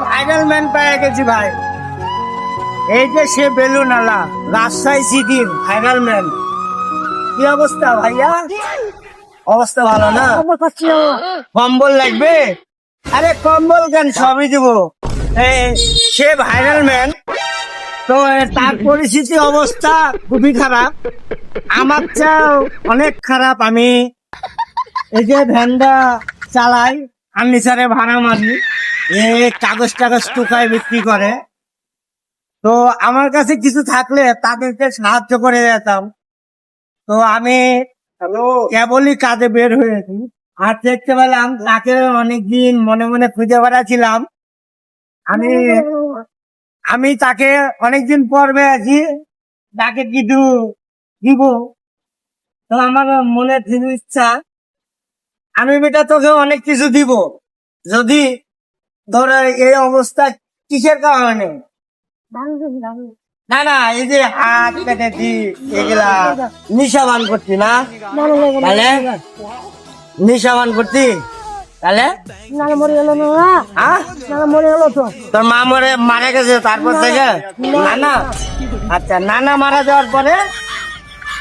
Viral man পেয়ে গেছি ভাই। এই যে সে বেলুনালা রাজশাহী সিটির ভাইরাল ম্যান। কি অবস্থা ভাইয়া? অবস্থা ভালো না? কম্বল লাগবে? আরে কম্বল কেন, সবই দিব। সে ভাইরাল ম্যান, তো তার পরিস্থিতি অবস্থা খুবই খারাপ, আমার চাও অনেক খারাপ। আমি এই যে ভ্যানটা চালাই, ফার্নিচারে ভাড়া মারি, কাগজ টাগজ টুকায় বিক্রি করে। তো আমার কাছে কিছু থাকলে তাদেরকে সাহায্য করে যেতাম। তো আমি কেবলই কাজে বের হয়েছি, আর দেখতে পেলাম তাকে অনেকদিন মনে মনে খুঁজে বেড়াচ্ছিলাম। আমি আমি তাকে অনেকদিন পর পেয়েছি, তাকে কিছু দিব। তো আমার মনে ইচ্ছা, আমি বেটা তোকে অনেক কিছু দিব যদি ধরো এই অবস্থা। কিসের কারণে? না না, এই যে হাত কেটে দি, এগুলা নিশা বান করছি না, তাহলে নিশা বান করছি, তাহলে তোর মা মারা গেছে তারপর থেকে? নানা, আচ্ছা, নানা মারা যাওয়ার পরে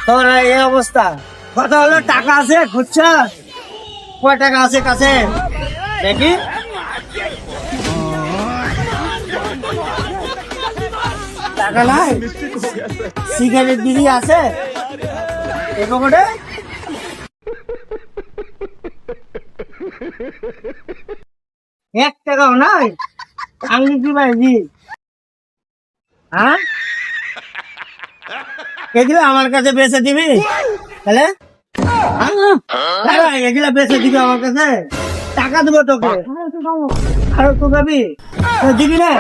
তোর এই অবস্থা। কথা হলো টাকা আছে, খুঁজছ? কয় টাকা আছে কাছে দেখি? টাকা নাই? সিগারেট বিড়ি আছে এরকমটা? এক টাকাও নাই? আমি কি ভাইজি? হ্যাঁ, এগুলো আমার কাছে বেচে দিবি তাহলে? এগুলা বেচে দিবি আমার কাছে, টাকা দেবো তোকে। আর তো যাবি, দিবি না?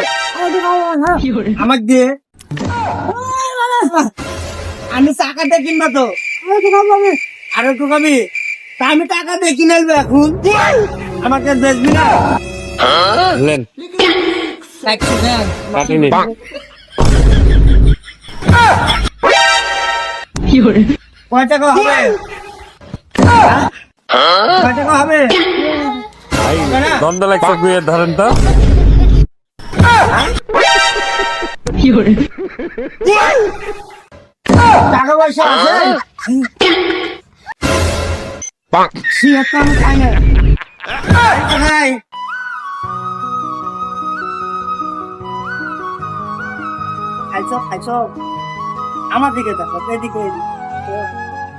আমাকে দিয়ে আমি টাকাটা কিনবা তো, আর একটু খাবি? তা আমি টাকা দিয়ে কিনে আনবো এখন, আমাকে বেচবি না? কয় টাকা হবে? কয় টাকা হবে? দ্বন্দ্ব লাগছে, বিয়ের ধরেন তো। টাকা পয়সা আছে? আমি খাই না। খাইছ খাইছ, আমার দিকে দেখো, এদিকে এদিকে।